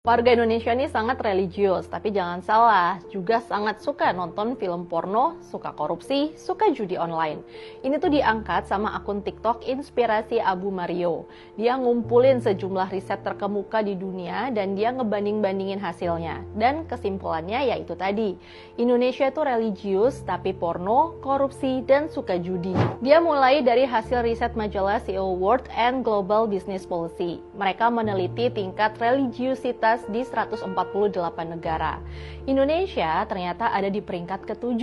Warga Indonesia ini sangat religius, tapi jangan salah, juga sangat suka nonton film porno, suka korupsi, suka judi online. Ini tuh diangkat sama akun TikTok Inspirasi Abu Mario. Dia ngumpulin sejumlah riset terkemuka di dunia dan dia ngebanding-bandingin hasilnya. Dan kesimpulannya yaitu tadi, Indonesia itu religius, tapi porno, korupsi, dan suka judi. Dia mulai dari hasil riset majalah CEO World and Global Business Policy. Mereka meneliti tingkat religiusitas di 148 negara. Indonesia ternyata ada di peringkat ke-7.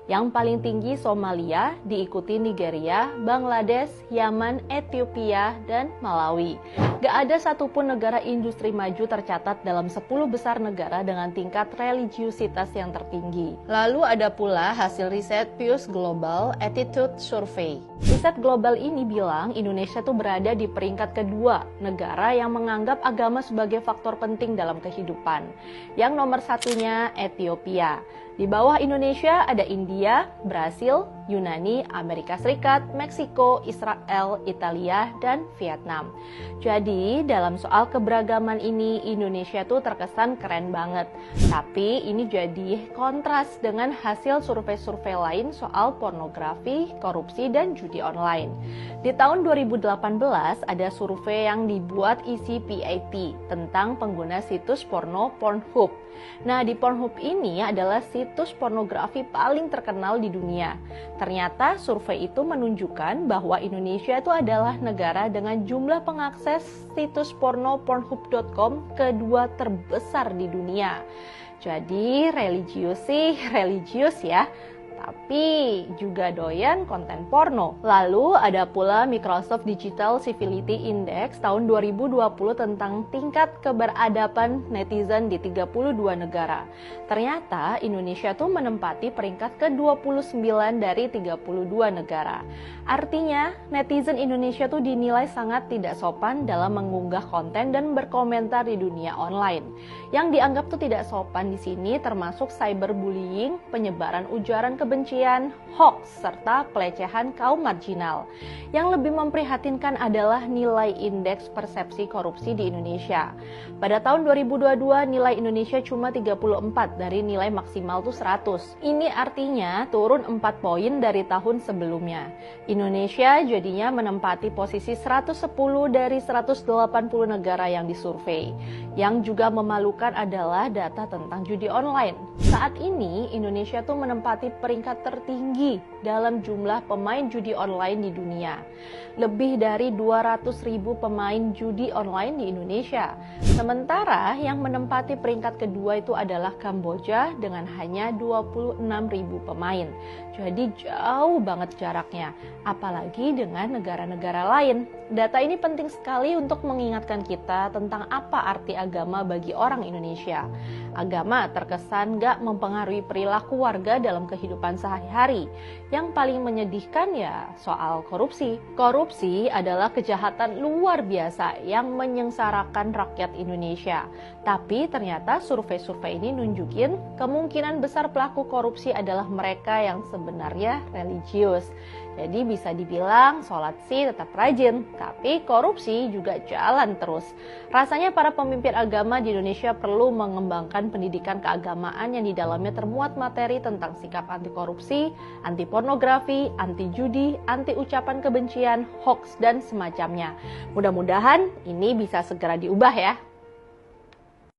Yang paling tinggi Somalia, diikuti Nigeria, Bangladesh, Yaman, Ethiopia, dan Malawi. Gak ada satupun negara industri maju tercatat dalam 10 besar negara dengan tingkat religiusitas yang tertinggi. Lalu ada pula hasil riset Pew Global Attitude Survey. Riset global ini bilang Indonesia tuh berada di peringkat kedua negara yang menganggap agama sebagai faktor penting dalam kehidupan. Yang nomor satunya Ethiopia. Di bawah Indonesia ada India, Brasil, Yunani, Amerika Serikat, Meksiko, Israel, Italia, dan Vietnam. Jadi dalam soal keberagaman ini Indonesia tuh terkesan keren banget. Tapi ini jadi kontras dengan hasil survei-survei lain soal pornografi, korupsi, dan judi online. Di tahun 2018 ada survei yang dibuat ECPAT tentang pengguna situs porno Pornhub. Nah, di Pornhub ini adalah situs pornografi paling terkenal di dunia. Ternyata survei itu menunjukkan bahwa Indonesia itu adalah negara dengan jumlah pengakses situs porno pornhub.com kedua terbesar di dunia. Jadi religius ya. Tapi juga doyan konten porno. Lalu ada pula Microsoft Digital Civility Index tahun 2020 tentang tingkat keberadaban netizen di 32 negara. Ternyata Indonesia tuh menempati peringkat ke-29 dari 32 negara. Artinya netizen Indonesia tuh dinilai sangat tidak sopan dalam mengunggah konten dan berkomentar di dunia online. Yang dianggap tuh tidak sopan di sini termasuk cyberbullying, penyebaran ujaran kebencian, hoax, serta pelecehan kaum marginal. Yang lebih memprihatinkan adalah nilai indeks persepsi korupsi di Indonesia. Pada tahun 2022 nilai Indonesia cuma 34 dari nilai maksimal tuh 100. Ini artinya turun 4 poin dari tahun sebelumnya. Indonesia jadinya menempati posisi 110 dari 180 negara yang disurvei. Yang juga memalukan adalah data tentang judi online. Saat ini Indonesia tuh menempati peringkat tertinggi dalam jumlah pemain judi online di dunia. Lebih dari 200.000 pemain judi online di Indonesia. Sementara yang menempati peringkat kedua itu adalah Kamboja dengan hanya 26.000 pemain. Jadi jauh banget jaraknya, apalagi dengan negara-negara lain. Data ini penting sekali untuk mengingatkan kita tentang apa arti agama bagi orang Indonesia. Agama terkesan gak mempengaruhi perilaku warga dalam kehidupan sehari-hari. Yang paling menyedihkan ya soal korupsi. Korupsi adalah kejahatan luar biasa yang menyengsarakan rakyat Indonesia. Tapi ternyata survei-survei ini nunjukin kemungkinan besar pelaku korupsi adalah mereka yang sebenarnya religius. Jadi bisa dibilang sholat sih tetap rajin, tapi korupsi juga jalan terus. Rasanya para pemimpin agama di Indonesia perlu mengembangkan pendidikan keagamaan yang di dalamnya termuat materi tentang sikap anti korupsi, anti pornografi, anti judi, anti ucapan kebencian, hoax, dan semacamnya. Mudah-mudahan ini bisa segera diubah ya.